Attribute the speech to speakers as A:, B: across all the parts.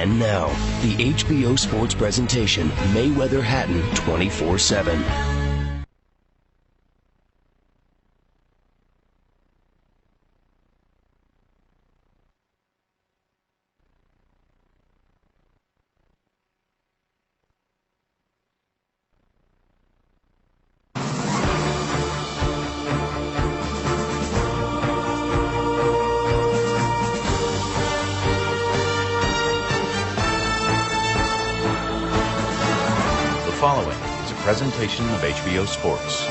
A: And now, the HBO Sports presentation, Mayweather Hatton 24/7.
B: The following is a presentation of HBO Sports.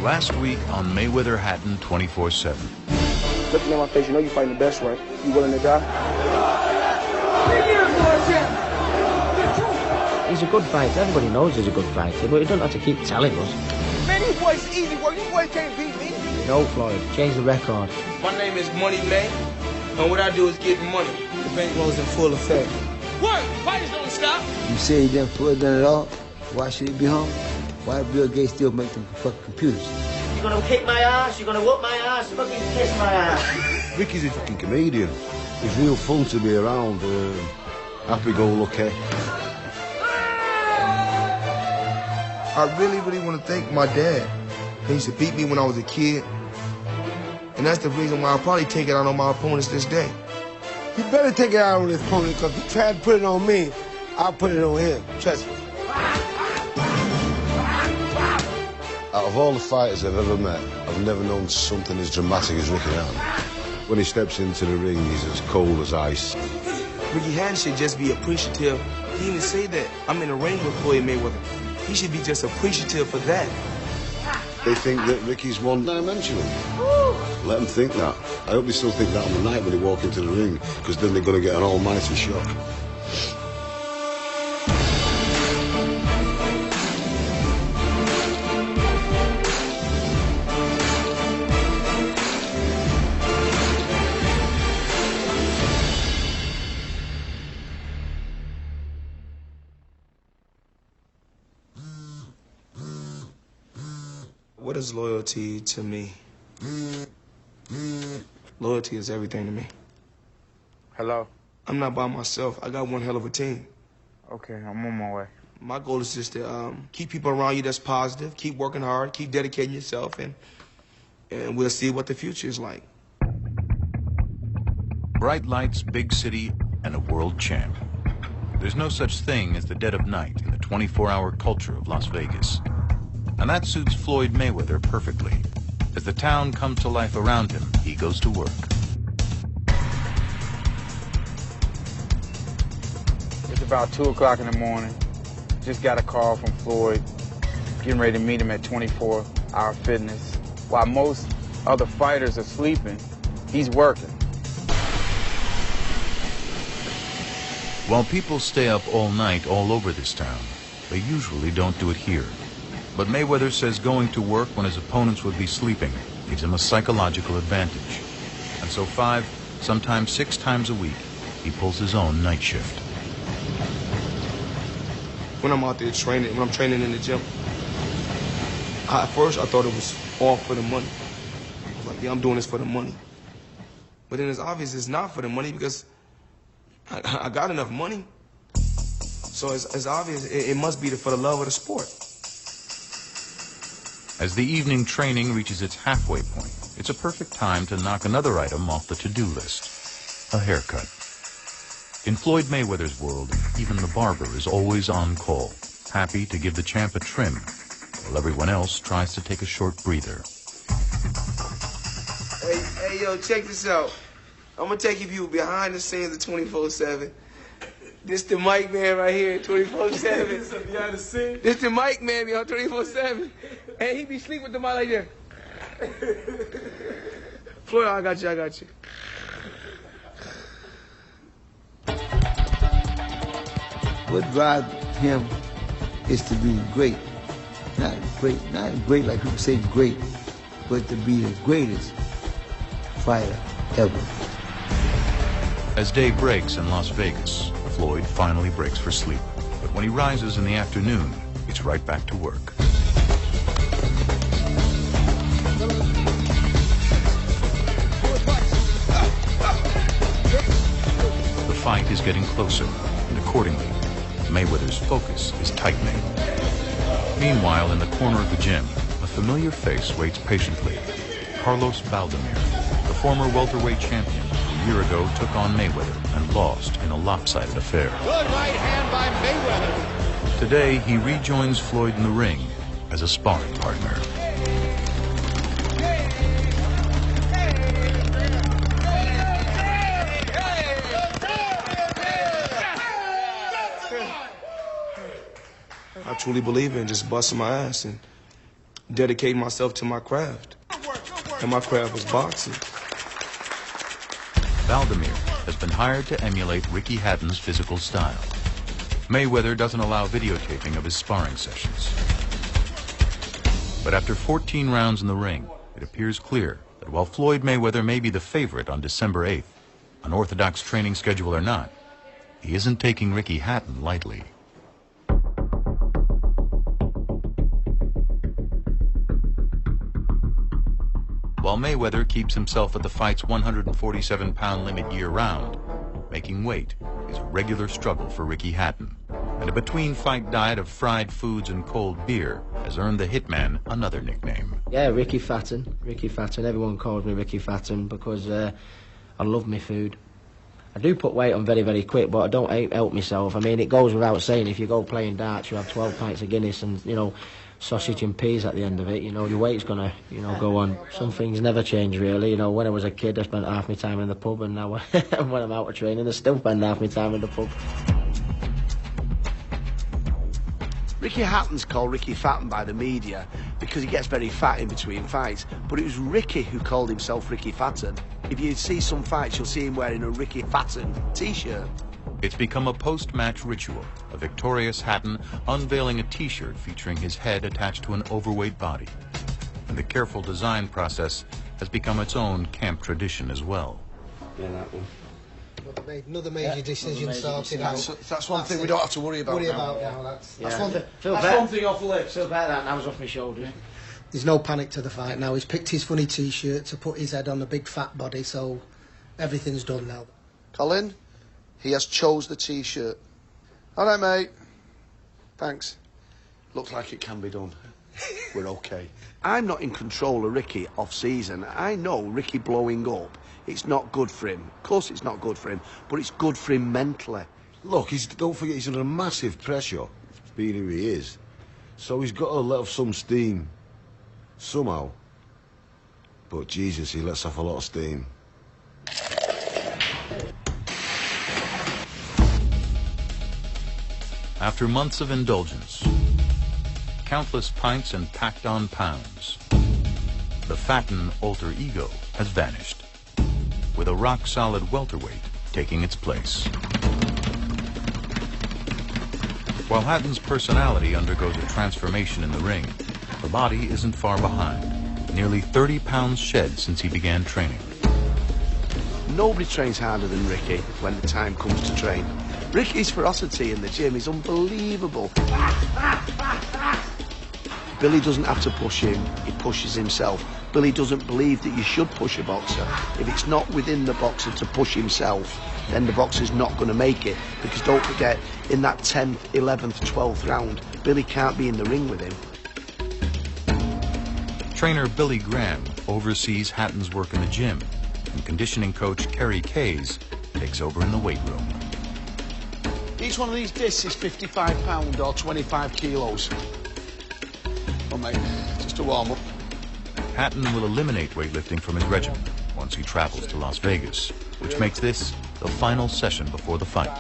B: Last week on Mayweather Hatton 24/7.
C: Looking at my face, you know you're fighting the best, right? You willing to die?
D: He's a good fighter. Everybody knows he's a good fighter, but you don't have to keep telling us.
C: Man, these boys easy work. These boys can't beat me.
D: No, Floyd. Change the record.
C: My name is Money May, and what I do is get money. The bankroll's in full effect. Work! Fighters don't stop!
E: You say he done Floyd done it all? Why should he be home? Why Bill Gates still make them fucking computers?
D: You're gonna kick my ass, you're gonna whoop my ass, you're fucking kiss my ass.
F: Ricky's a fucking comedian. He's real fun to be around. Happy-go-lucky.
G: I really want to thank my dad. He used to beat me when I was a kid. And that's the reason why I'll probably take it out on my opponents this day.
E: You better take it out on his opponent, because if he tried to put it on me, I'll put it on him. Trust me.
F: Out of all the fighters I've ever met, I've never known something as dramatic as Ricky Hatton. When he steps into the ring, he's as cold as ice.
G: Ricky Hatton should just be appreciative. He didn't even say that. I'm in the ring with Floyd Mayweather. He should be just appreciative for that.
F: They think that Ricky's one-dimensional. Let them think that. I hope they still think that on the night when they walk into the ring, because then they're going to get an almighty shock.
G: What is loyalty to me? Loyalty is everything to me.
H: Hello?
G: I'm not by myself. I got one hell of a team.
H: Okay, I'm on my way.
G: My goal is just to keep people around you that's positive, keep working hard, keep dedicating yourself, and we'll see what the future is like.
B: Bright lights, big city, and a world champ. There's no such thing as the dead of night in the 24-hour culture of Las Vegas. And that suits Floyd Mayweather perfectly. As the town comes to life around him, he goes to work.
H: It's about 2 o'clock in the morning. Just got a call from Floyd, getting ready to meet him at 24 Hour Fitness. While most other fighters are sleeping, he's working.
B: While people stay up all night all over this town, they usually don't do it here. But Mayweather says going to work when his opponents would be sleeping gives him a psychological advantage. And so 5, sometimes 6 times a week, he pulls his own night shift.
G: When I'm out there training, when I'm training in the gym, at first I thought it was all for the money. I was like, yeah, I'm doing this for the money. But then it's obvious it's not for the money, because I got enough money. So it's obvious it must be for the love of the sport.
B: As the evening training reaches its halfway point, it's a perfect time to knock another item off the to-do list, a haircut. In Floyd Mayweather's world, even the barber is always on call, happy to give the champ a trim, while everyone else tries to take a short breather.
G: Hey, yo, check this out. I'm gonna take you behind the scenes of 24/7. This the mic man right here, 24/7. This the mic man, on 24/7. And he be sleeping with the mic like that. Floyd, I got you.
E: What drives him is to be great. Not great like people say great, but to be the greatest fighter ever.
B: As day breaks in Las Vegas, Floyd finally breaks for sleep. But when he rises in the afternoon, he's right back to work. getting closer, and accordingly, Mayweather's focus is tightening. Meanwhile, in the corner of the gym, a familiar face waits patiently. Carlos Valdemir, the former welterweight champion, a year ago took on Mayweather and lost in a lopsided affair.
I: Good right hand by Mayweather.
B: Today, he rejoins Floyd in the ring as a sparring partner.
G: I truly believe in just busting my ass and dedicating myself to my craft. And my craft was boxing.
B: Valdemir has been hired to emulate Ricky Hatton's physical style. Mayweather doesn't allow videotaping of his sparring sessions. But after 14 rounds in the ring, it appears clear that while Floyd Mayweather may be the favorite on December 8th, unorthodox training schedule or not, he isn't taking Ricky Hatton lightly. While Mayweather keeps himself at the fight's 147-pound limit year-round, making weight is a regular struggle for Ricky Hatton. And a between-fight diet of fried foods and cold beer has earned the hitman another nickname.
D: Yeah, Ricky Hatton. Ricky Hatton. Everyone calls me Ricky Hatton because I love my food. I do put weight on very, very quick, but I don't help myself. I mean, it goes without saying, if you go playing darts, you have 12 pints of Guinness and, you know, sausage and peas at the end of it, you know, your weight's gonna, you know, go on. Some things never change, really. You know, when I was a kid, I spent half my time in the pub, and now when I'm out of training, I still spend half my time in the pub.
J: Ricky Hatton's called Ricky Hatton by the media because he gets very fat in between fights, but it was Ricky who called himself Ricky Hatton. If you see some fights, you'll see him wearing a Ricky Hatton t-shirt.
B: It's become a post-match ritual, a victorious Hatton unveiling a t-shirt featuring his head attached to an overweight body. And the careful design process has become its own camp tradition as well.
J: Yeah, that one.
K: Another major decision sorted out.
J: That's one thing we don't have to worry about now.
K: That's
D: one thing off the list. Feel better that now, off my shoulders.
K: There's no panic to the fight now. He's picked his funny t-shirt to put his head on a big fat body, so everything's done now.
J: Colin, he has chose the t-shirt. All right, mate. Thanks. Looks like it can be done. We're okay. I'm not in control of Ricky off-season. I know Ricky blowing up, it's not good for him. Of course it's not good for him, but it's good for him mentally.
F: Look, don't forget he's under massive pressure, being who he is. So he's got to let off some steam, somehow. But Jesus, he lets off a lot of steam.
B: After months of indulgence, countless pints and packed-on pounds, the fattened alter ego has vanished, with a rock-solid welterweight taking its place. While Hatton's personality undergoes a transformation in the ring, the body isn't far behind. Nearly 30 pounds shed since he began training.
J: Nobody trains harder than Ricky when the time comes to train. Ricky's ferocity in the gym is unbelievable. Billy doesn't have to push him, he pushes himself. Billy doesn't believe that you should push a boxer. If it's not within the boxer to push himself, then the boxer's not going to make it. Because don't forget, in that 10th, 11th, 12th round, Billy can't be in the ring with him.
B: Trainer Billy Graham oversees Hatton's work in the gym, and conditioning coach Kerry Kays takes over in the weight room.
J: Each one of these discs is 55 pounds or 25 kilos. Oh, mate, just a warm-up.
B: Hatton will eliminate weightlifting from his regimen once he travels to Las Vegas, which makes this the final session before the fight.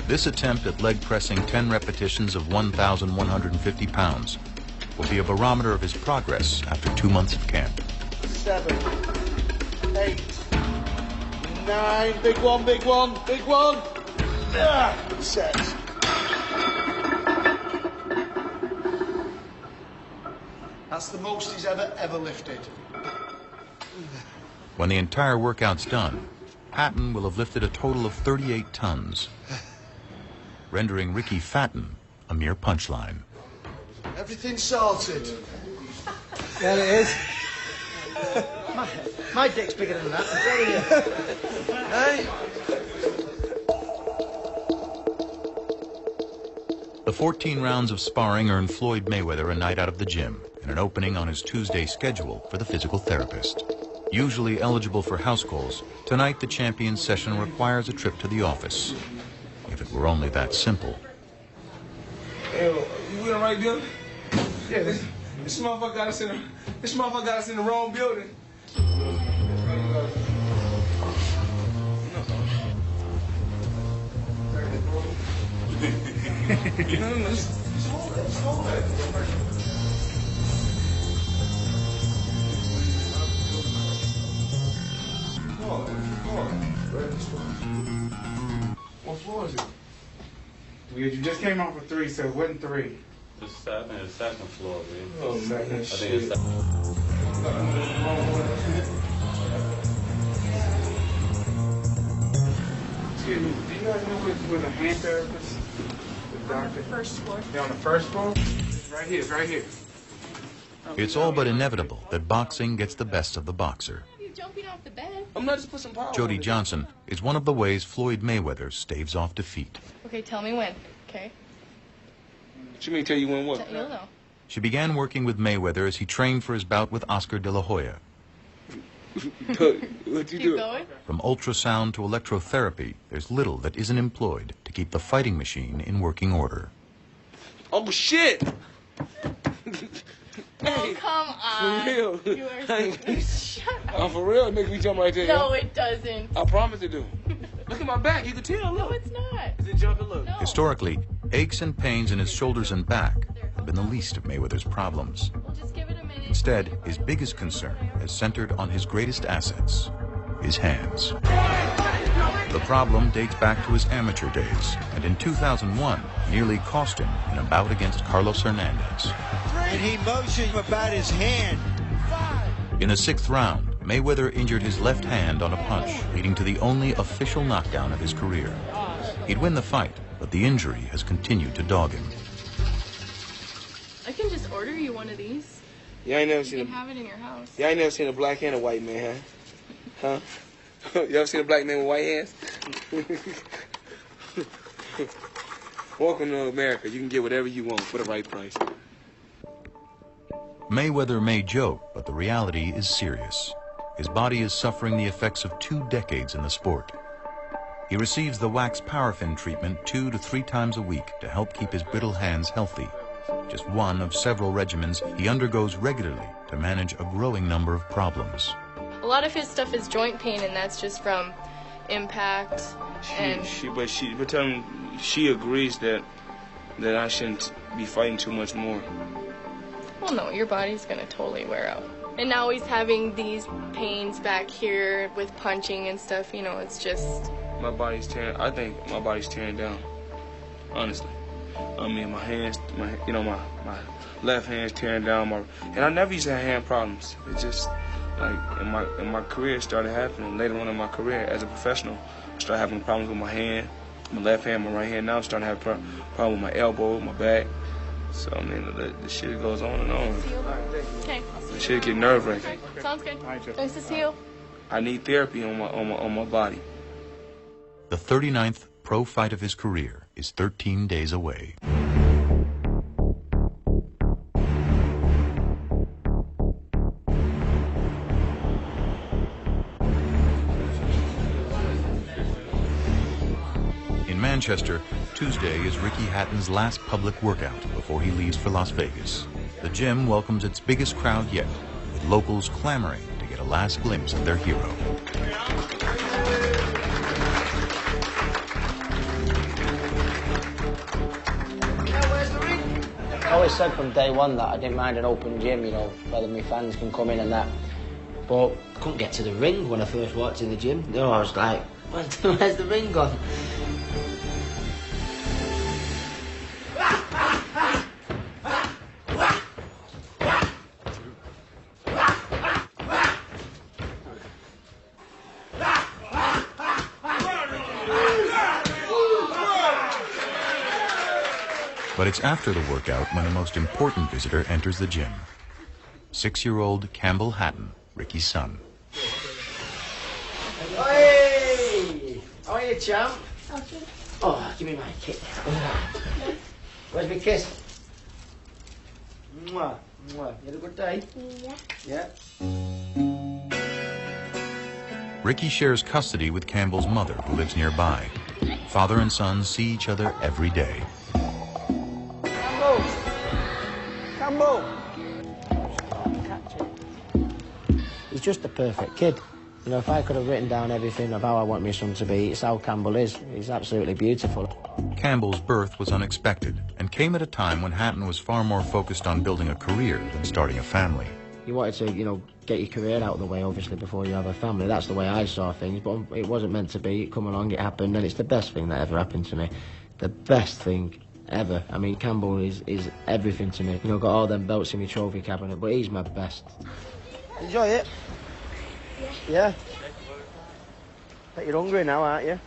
B: This attempt at leg pressing 10 repetitions of 1,150 pounds will be a barometer of his progress after 2 months of camp.
J: 7, 8, 9, big one, big one, big one. 6. That's the most he's ever lifted.
B: When the entire workout's done, Hatton will have lifted a total of 38 tons, rendering Ricky Hatton a mere punchline.
J: Everything's sorted.
K: There it is. My dick's bigger than that, I'm telling you.
J: Hey?
B: The 14 rounds of sparring earned Floyd Mayweather a night out of the gym and an opening on his Tuesday schedule for the physical therapist. Usually eligible for house calls, tonight the champion's session requires a trip to the office. If it were only that simple.
G: Hey, you in the right building? Yeah, this motherfucker got us in the wrong building. No, just hold it. What floor is it?
H: You just came off of 3, so it wasn't 3.
L: The second floor, man.
G: Oh, second.
L: I think it's
H: Excuse me, do you guys know where the hand therapist? The doctor?
M: On the first floor.
H: They're on the first floor? It's right here, right here.
B: It's all but inevitable that boxing gets the best of the boxer.
M: You jumping off the bed?
G: I'm not just put some power.
B: Jody Johnson is one of the ways Floyd Mayweather staves off defeat.
M: Okay, tell me when, okay?
G: What you mean tell you when what?
M: You'll know.
B: She began working with Mayweather as he trained for his bout with Oscar De La Hoya.
G: What you do?
B: From ultrasound to electrotherapy, there's little that isn't employed to keep the fighting machine in working order.
G: Oh, shit!
M: Oh, come on.
G: For real.
M: You are shut up.
G: Oh, for real? It makes me jump right there.
M: No, it doesn't.
G: I promise it do. Look at my back. You can tell. Look.
M: No, it's not.
G: Is it jumping? Look.
M: No.
B: Historically, aches and pains in his shoulders and back have been the least of Mayweather's problems.
M: Well, just give it a minute.
B: Instead, his biggest concern is centered on his greatest assets, his hands. The problem dates back to his amateur days, and in 2001, nearly cost him in a bout against Carlos Hernandez.
N: And he motioned about his hand.
B: In the 6th round, Mayweather injured his left hand on a punch, leading to the only official knockdown of his career. He'd win the fight, but the injury has continued to dog him.
M: I can just order you one of these.
G: You ain't never
M: You
G: seen
M: can have it in your house.
G: You ain't never seen a black and a white man, huh? Huh? You ever seen a black man with white hands? Welcome to America. You can get whatever you want for the right price.
B: Mayweather may joke, but the reality is serious. His body is suffering the effects of 2 decades in the sport. He receives the wax paraffin treatment 2 to 3 times a week to help keep his brittle hands healthy. Just one of several regimens he undergoes regularly to manage a growing number of problems.
M: A lot of his stuff is joint pain, and that's just from impact.
G: But tell me, she agrees that I shouldn't be fighting too much more.
M: Well, no, your body's gonna totally wear out. And now he's having these pains back here with punching and stuff. You know, it's just.
G: My body's tearing. I think my body's tearing down. Honestly, I mean, my hands, my left hand's tearing down. And I never used to have hand problems. It just like in my career it started happening later on in my career as a professional. I started having problems with my hand, my left hand, my right hand. Now I'm starting to have problems with my elbow, my back. So I mean, the shit goes on and on.
M: Okay.
G: The shit get nerve-wracking.
M: Okay. Sounds good. Nice to see you.
G: I need therapy on my body.
B: The 39th pro fight of his career is 13 days away. In Manchester, Tuesday is Ricky Hatton's last public workout before he leaves for Las Vegas. The gym welcomes its biggest crowd yet, with locals clamoring to get a last glimpse of their hero.
D: I always said from day one that I didn't mind an open gym, you know, whether my fans can come in and that. But I couldn't get to the ring when I first walked in the gym. You know, I was like, where's the ring gone?
B: But it's after the workout when the most important visitor enters the gym. 6-year-old Campbell Hatton, Ricky's son.
D: Hey! How are you, champ?
O: Okay.
D: Oh, give me my kiss. Where's my kiss? Mwah, mwah. You had a good day?
O: Yeah.
D: Yeah.
B: Ricky shares custody with Campbell's mother, who lives nearby. Father and son see each other every day.
D: Campbell! Campbell! He's just the perfect kid. You know, if I could have written down everything of how I want my son to be, it's how Campbell is. He's absolutely beautiful.
B: Campbell's birth was unexpected and came at a time when Hatton was far more focused on building a career than starting a family.
D: You wanted to, you know, get your career out of the way, obviously, before you have a family. That's the way I saw things, but it wasn't meant to be. It come along, it happened, and it's the best thing that ever happened to me. The best thing ever. I mean, Campbell is everything to me. You know, got all them belts in my trophy cabinet, but he's my best. Enjoy it? Yeah? Bet you're hungry now, aren't you?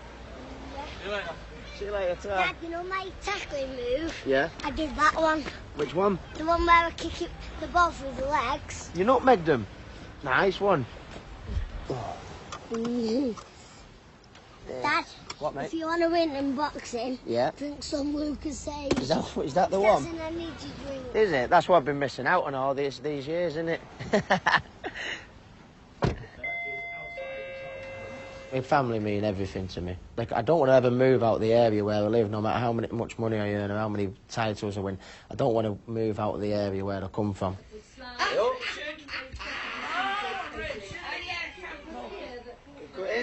O: Yeah.
D: See you later. See you later, Ta.
O: Dad, you know my tackling move?
D: Yeah?
O: I did that one.
D: Which one?
O: The one where I kick it, the ball through the legs.
D: You nutmegged them. Nice one.
O: Dad,
D: what, mate?
O: if you want to win in boxing,
D: yeah,
O: drink some Lucasade.
D: Is that the one?
O: That's an energy drink.
D: Is it? That's what I've been missing out on all these years, isn't it? My family mean everything to me. Like, I don't want to ever move out the area where I live, no matter how much money I earn or how many titles I win. I don't want to move out of the area where I come from.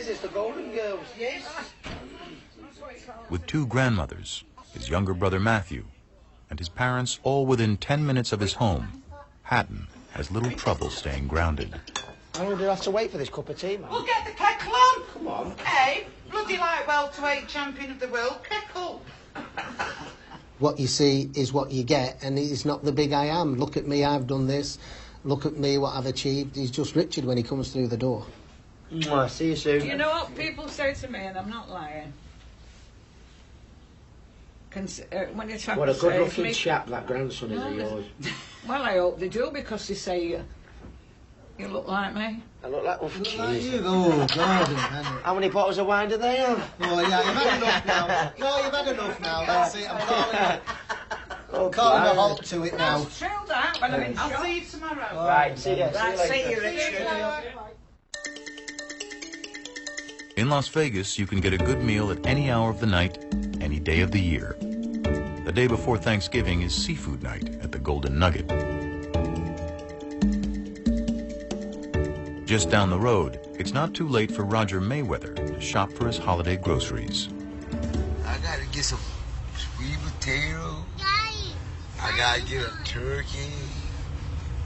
D: It's the Golden Girls. Yes.
B: With two grandmothers, his younger brother Matthew, and his parents all within 10 minutes of his home, Hatton has little trouble staying grounded.
D: How long do I have to wait for this cup of tea, man?
P: We'll get the kettle on.
D: Come on.
P: Hey, bloody light welterweight champion of the world, kettle.
K: What you see is what you get, and it's not the big I am. Look at me, I've done this. Look at me, what I've achieved. He's just Richard when he comes through the door.
D: Mwah, see you soon.
P: You know what people say to me, and I'm not lying. When you try
D: What a
P: to
D: good looking
P: me,
D: chap that grandson is of yours.
P: Well, I hope they do, because they say you look like me.
D: I look like... Oh,
K: Like you, oh, God.
D: How many bottles of wine do they have?
K: Oh, yeah, you've had enough now. No, you've had enough now. That's it. I'm calling it.
D: Oh,
K: calling a halt to it now.
P: That's true, that, but I mean, I'll see you tomorrow.
K: Oh,
D: right, see you.
P: Right, see you, Richard.
B: In Las Vegas, you can get a good meal at any hour of the night, any day of the year. The day before Thanksgiving is seafood night at the Golden Nugget. Just down the road, it's not too late for Roger Mayweather to shop for his holiday groceries.
E: I gotta get some sweet potato. I gotta get a turkey.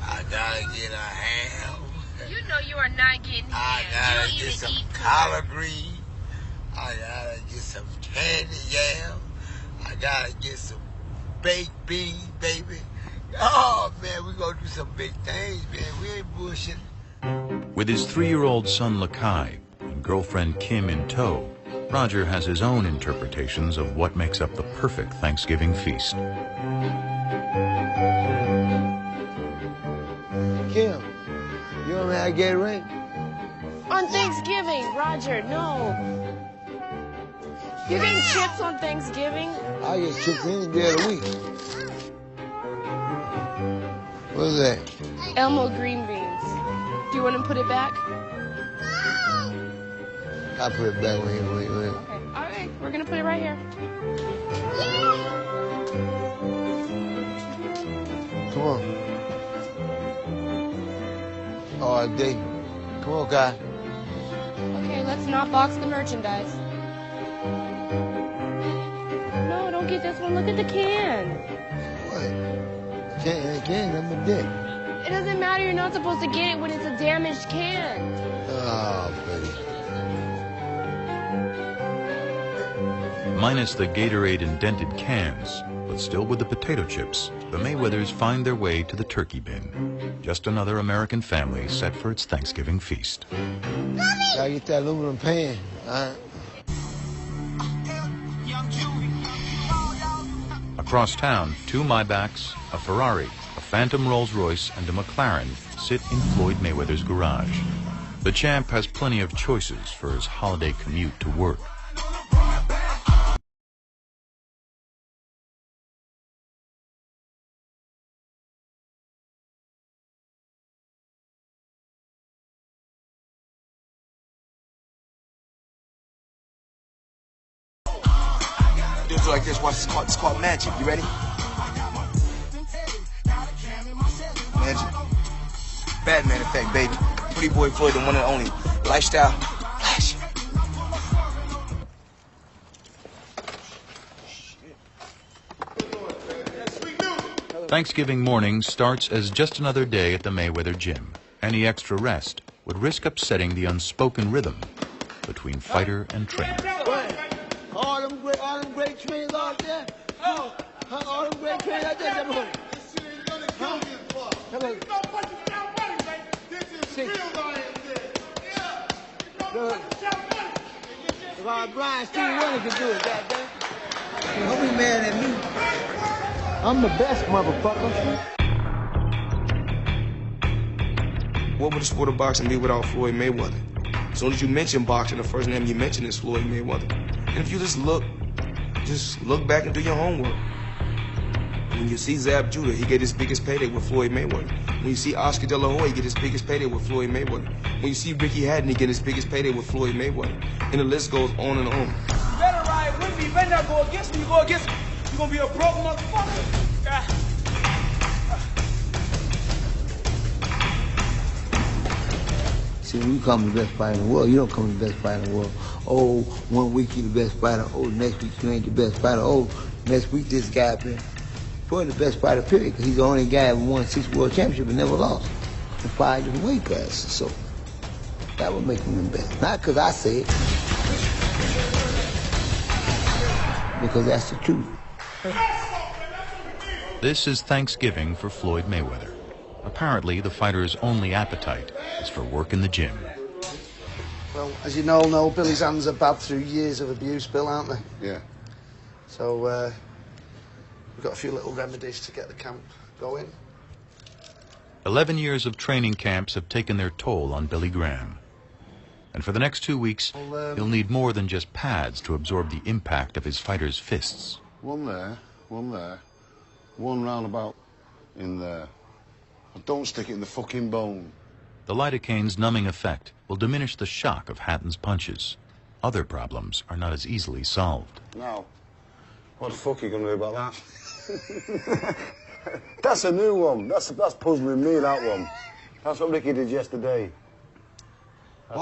E: I gotta get a ham.
Q: You know you are not getting
E: I
Q: ham.
E: gotta
Q: You
E: get
Q: don't
E: some
Q: even eat
E: collard green. I gotta get some candy yam. I gotta get some baked beans, baby. Oh, man, we gonna do some big things, man. We ain't bullshitting.
B: With his 3-year-old son Lakai and girlfriend Kim in tow, Roger has his own interpretations of what makes up the perfect Thanksgiving feast.
E: Kim, you want me to get a ring?
M: On Thanksgiving, Roger, no. You getting chips on Thanksgiving?
E: I get chips any day of the week. What's that?
M: Elmo green beans. Do you want to put it back?
E: I'll put it back when
M: Okay, all right, we're gonna put it right here.
E: Come on. Oh, day. Come on, guy.
M: Okay, let's not box the merchandise. No, don't get this one. Look at the can.
E: What? Can't, I'm a dick.
M: It doesn't matter. You're not supposed to get it when it's a damaged can.
E: Oh, buddy.
B: Minus the Gatorade indented cans, but still with the potato chips, the Mayweathers find their way to the turkey bin. Just another American family set for its Thanksgiving feast.
E: Gotta get that aluminum pan.
B: Across town, 2 Maybachs, a Ferrari, a Phantom Rolls-Royce, and a McLaren sit in Floyd Mayweather's garage. The champ has plenty of choices for his holiday commute to work.
G: Do it like this. Watch, it's called magic. You ready? Magic. Batman effect, baby. Pretty boy Floyd, the one and only. Lifestyle. Flash.
B: Thanksgiving morning starts as just another day at the Mayweather gym. Any extra rest would risk upsetting the unspoken rhythm between fighter and trainer.
E: All them great trainers out there. All them great trainers out there. Come on. If our Brian Steve Wonder could do it, goddamn. Don't be mad at me. I'm the best, motherfucker.
G: What would the sport of boxing be without Floyd Mayweather? As soon as you mention boxing, the first name you mention is Floyd Mayweather. And if you just look back and do your homework. When you see Zab Judah, he get his biggest payday with Floyd Mayweather. When you see Oscar De La Hoya, he get his biggest payday with Floyd Mayweather. When you see Ricky Hatton, he get his biggest payday with Floyd Mayweather. And the list goes on and on.
C: You better ride with me. You better not go against me. You go against me, you're gonna be a broke motherfucker.
E: See, when you come the best fighter in the world, you don't come the best fighter in the world. Oh, 1 week you the best fighter. Oh, next week you ain't the best fighter. Oh, next week this guy been probably the best fighter, period, because he's the only guy who won 6 world championships and never lost in 5 different weight classes. So that would make him the best. Not because I say it, because that's the truth.
B: This is Thanksgiving for Floyd Mayweather. Apparently, the fighter's only appetite is for work in the gym.
J: Well, as you all know, Billy's hands are bad through years of abuse, Bill, aren't they?
F: Yeah.
J: So, we've got a few little remedies to get the camp going.
B: 11 years of training camps have taken their toll on Billy Graham. And for the next 2 weeks, he'll need more than just pads to absorb the impact of his fighter's fists.
F: One there, one roundabout in there. Don't stick it in the fucking bone.
B: The lidocaine's numbing effect will diminish the shock of Hatton's punches. Other problems are not as easily solved.
F: Now, what the fuck are you going to do about that? That's a new one. That's puzzling me, that one. That's what Ricky did yesterday. I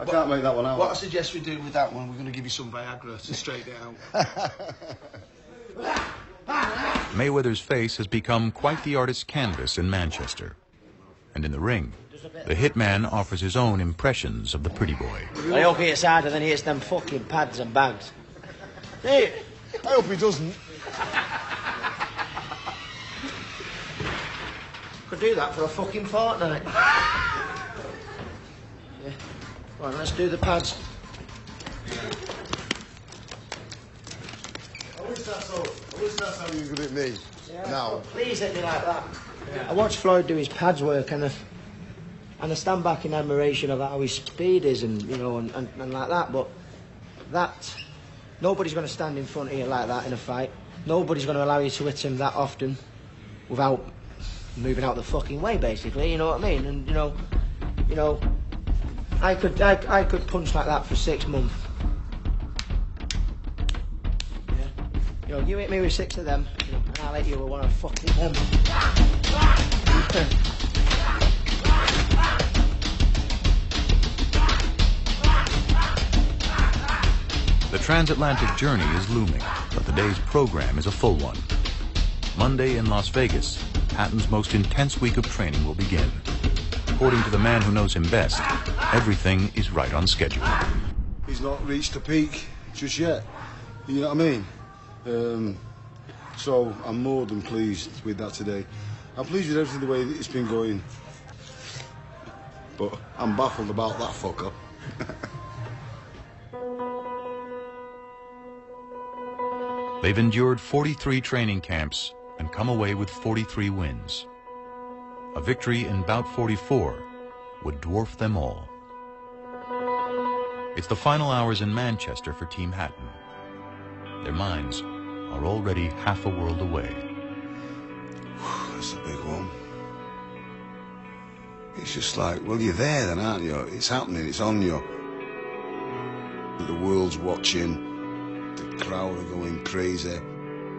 F: can't make that one out.
J: What I suggest we do with that one, we're going to give you some Viagra to straighten it out.
B: Mayweather's face has become quite the artist's canvas in Manchester. And in the ring, the hitman offers his own impressions of the pretty boy.
D: I hope he hits harder than he hits them fucking pads and bags.
F: Hey, I hope he doesn't.
D: Could do that for a fucking fortnight. Yeah. Right, let's do the pads.
F: I wish that's how you could hit me.
D: Yeah,
F: now.
D: Please hit me like that. Yeah. I watched Floyd do his pads work and I stand back in admiration of how his speed is and, you know, and like that, but nobody's going to stand in front of you like that in a fight. Nobody's going to allow you to hit him that often without moving out the fucking way, basically, you know what I mean? And, you know, I could punch like that for 6 months. Yeah. You know, you hit me with 6 of them, and I'll hit you with one of fucking them.
B: The transatlantic journey is looming, but the day's program is a full one. Monday in Las Vegas, Hatton's most intense week of training will begin. According to the man who knows him best, everything is right on schedule.
F: He's not reached the peak just yet. You know what I mean? So I'm more than pleased with that today. I'm pleased with everything the way that it's been going. But I'm baffled about that fucker.
B: They've endured 43 training camps and come away with 43 wins. A victory in bout 44 would dwarf them all. It's the final hours in Manchester for Team Hatton. Their minds are already half a world away.
F: That's a big one. It's just like, well, you're there then, aren't you? It's happening, it's on you. The world's watching, the crowd are going crazy.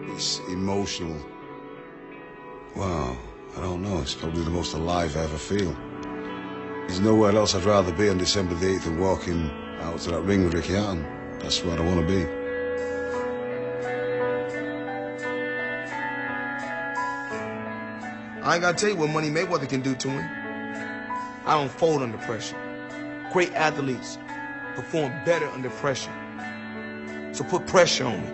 F: It's emotional. Wow, I don't know, it's probably the most alive I ever feel. There's nowhere else I'd rather be on December the 8th than walking out to that ring with Ricky Hatton. That's where I want to be.
G: I ain't gotta tell you what Money Mayweather can do to him. I don't fold under pressure. Great athletes perform better under pressure. So put pressure on me.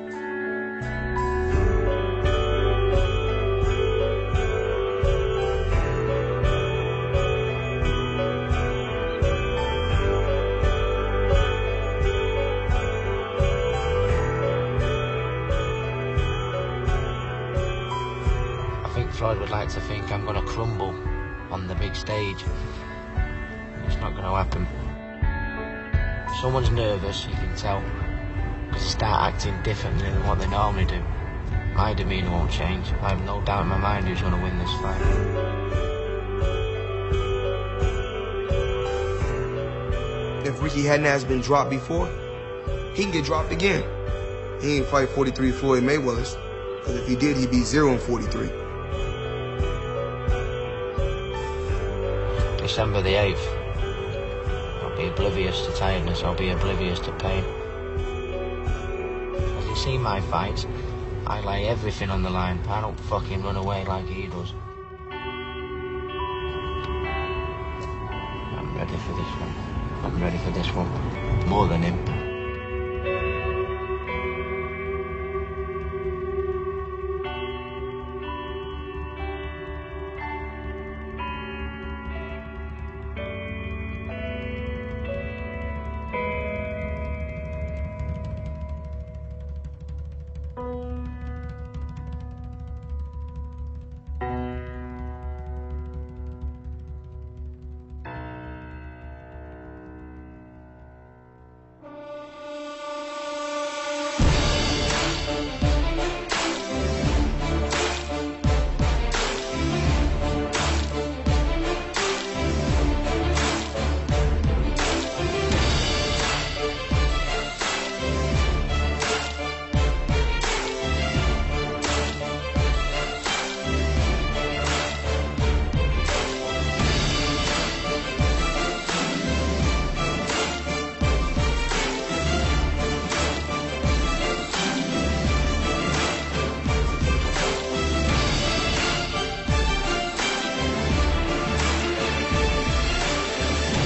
D: Floyd would like to think I'm going to crumble on the big stage. It's not going to happen. If someone's nervous, you can tell, because they start acting differently than what they normally do. My demeanour won't change. I have no doubt in my mind who's going to win this fight.
G: If Ricky Hatton has been dropped before, he can get dropped again. He ain't fight 43 Floyd Mayweathers, because if he did, he'd be 0-43.
D: December the 8th. I'll be oblivious to tiredness, I'll be oblivious to pain. As you see my fights, I lay everything on the line. I don't fucking run away like he does. I'm ready for this one. I'm ready for this one. More than him.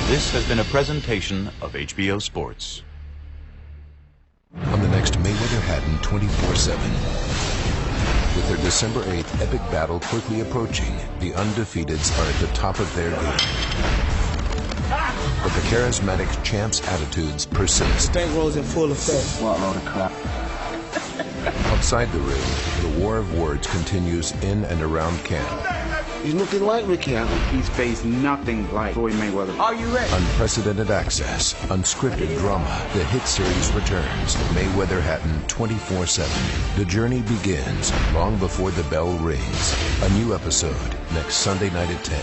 B: This has been a presentation of HBO Sports.
A: On the next Mayweather Hatton 24/7. With their December 8th epic battle quickly approaching, the undefeateds are at the top of their game. But the charismatic champ's attitudes persist.
C: Bankroll's in full effect.
D: What a load of crap.
A: Outside the ring, the war of words continues in and around camp.
J: He's looking like Ricky Hatton.
H: He's faced nothing like Floyd Mayweather.
C: Are you ready?
A: Unprecedented access, unscripted drama. The hit series returns. Mayweather Hatton 24/7. The journey begins long before the bell rings. A new episode next Sunday night at 10.